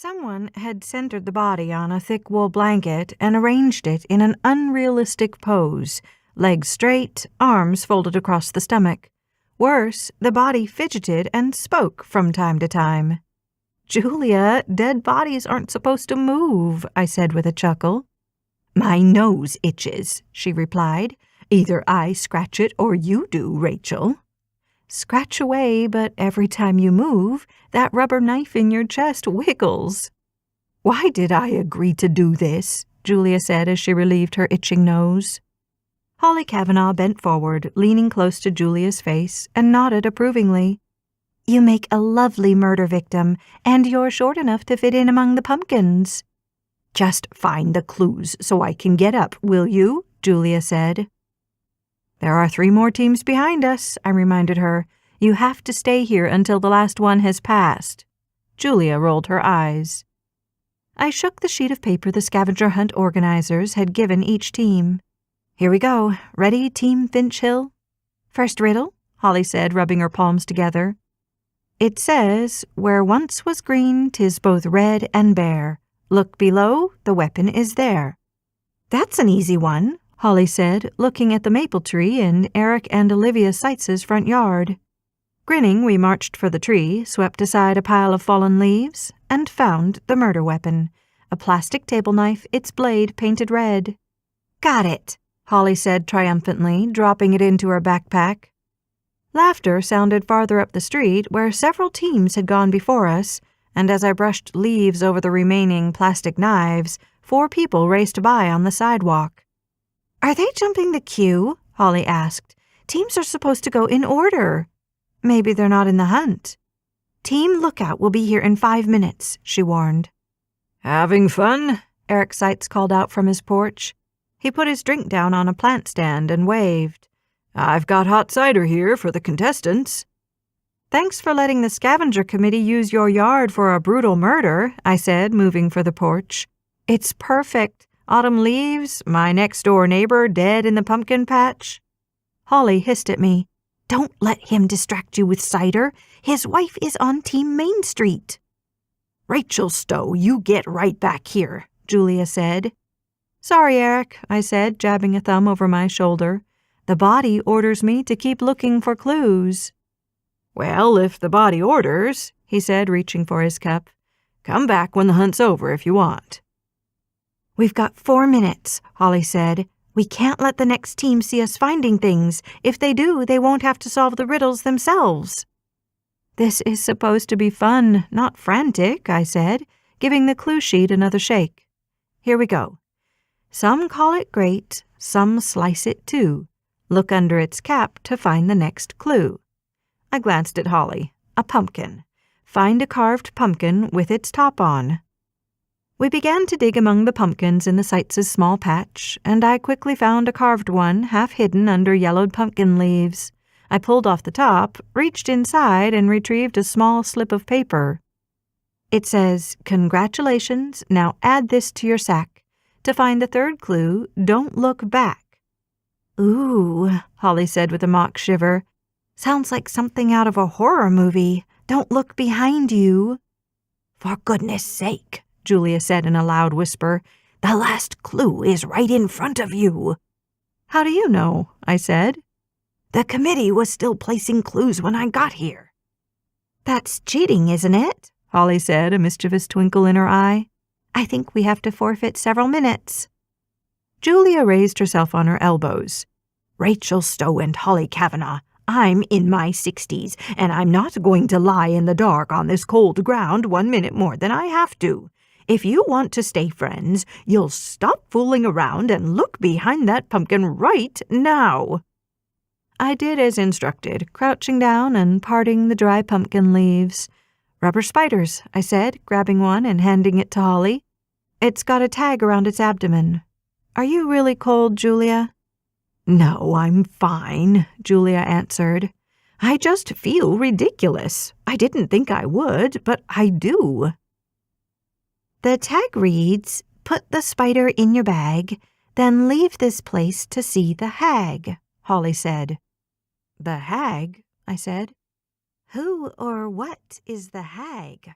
Someone had centered the body on a thick wool blanket and arranged it in an unrealistic pose, legs straight, arms folded across the stomach. Worse, the body fidgeted and spoke from time to time. "Julia, dead bodies aren't supposed to move," I said with a chuckle. "My nose itches," she replied. "Either I scratch it or you do, Rachel." "Scratch away, but every time you move, that rubber knife in your chest wiggles." "Why did I agree to do this?" Julia said as she relieved her itching nose. Holly Kavanaugh bent forward, leaning close to Julia's face, and nodded approvingly. "You make a lovely murder victim, and you're short enough to fit in among the pumpkins." "Just find the clues so I can get up, will you?" Julia said. "There are 3 more teams behind us," I reminded her. "You have to stay here until the last one has passed." Julia rolled her eyes. I shook the sheet of paper the scavenger hunt organizers had given each team. "Here we go. Ready, Team Finch Hill?" "First riddle," Holly said, rubbing her palms together. "It says, 'Where once was green, 'tis both red and bare. Look below, the weapon is there.'" "That's an easy one," Holly said, looking at the maple tree in Eric and Olivia Seitz's front yard. Grinning, we marched for the tree, swept aside a pile of fallen leaves, and found the murder weapon, a plastic table knife, its blade painted red. "Got it," Holly said triumphantly, dropping it into her backpack. Laughter sounded farther up the street, where several teams had gone before us, and as I brushed leaves over the remaining plastic knives, 4 people raced by on the sidewalk. "Are they jumping the queue?" Holly asked. "Teams are supposed to go in order." "Maybe they're not in the hunt." "Team Lookout will be here in 5 minutes," she warned. "Having fun?" Eric Seitz called out from his porch. He put his drink down on a plant stand and waved. "I've got hot cider here for the contestants." "Thanks for letting the scavenger committee use your yard for a brutal murder," I said, moving for the porch. "It's perfect. Autumn leaves, my next-door neighbor dead in the pumpkin patch." Holly hissed at me. "Don't let him distract you with cider. His wife is on Team Main Street." "Rachel Stowe, you get right back here," Julia said. "Sorry, Eric," I said, jabbing a thumb over my shoulder. "The body orders me to keep looking for clues." "Well, if the body orders," he said, reaching for his cup, "come back when the hunt's over if you want." "We've got 4 minutes," Holly said. "We can't let the next team see us finding things. If they do, they won't have to solve the riddles themselves." "This is supposed to be fun, not frantic," I said, giving the clue sheet another shake. "Here we go. Some call it great, some slice it too. Look under its cap to find the next clue." I glanced at Holly. "A pumpkin. Find a carved pumpkin with its top on." We began to dig among the pumpkins in the Seitz's small patch, and I quickly found a carved one half hidden under yellowed pumpkin leaves. I pulled off the top, reached inside, and retrieved a small slip of paper. It says, "Congratulations, now add this to your sack. To find the 3rd clue, don't look back." "Ooh," Holly said with a mock shiver. "Sounds like something out of a horror movie. Don't look behind you." "For goodness sake," Julia said in a loud whisper, "the last clue is right in front of you." "How do you know?" I said. "The committee was still placing clues when I got here." "That's cheating, isn't it?" Holly said, a mischievous twinkle in her eye. "I think we have to forfeit several minutes." Julia raised herself on her elbows. "Rachel Stowe and Holly Kavanaugh, I'm in my 60s, and I'm not going to lie in the dark on this cold ground 1 minute more than I have to. If you want to stay friends, you'll stop fooling around and look behind that pumpkin right now." I did as instructed, crouching down and parting the dry pumpkin leaves. "Rubber spiders," I said, grabbing one and handing it to Holly. "It's got a tag around its abdomen. Are you really cold, Julia?" "No, I'm fine," Julia answered. "I just feel ridiculous. I didn't think I would, but I do." "The tag reads, 'Put the spider in your bag, then leave this place to see the hag,'" Holly said. "The hag?" I said. "Who or what is the hag?"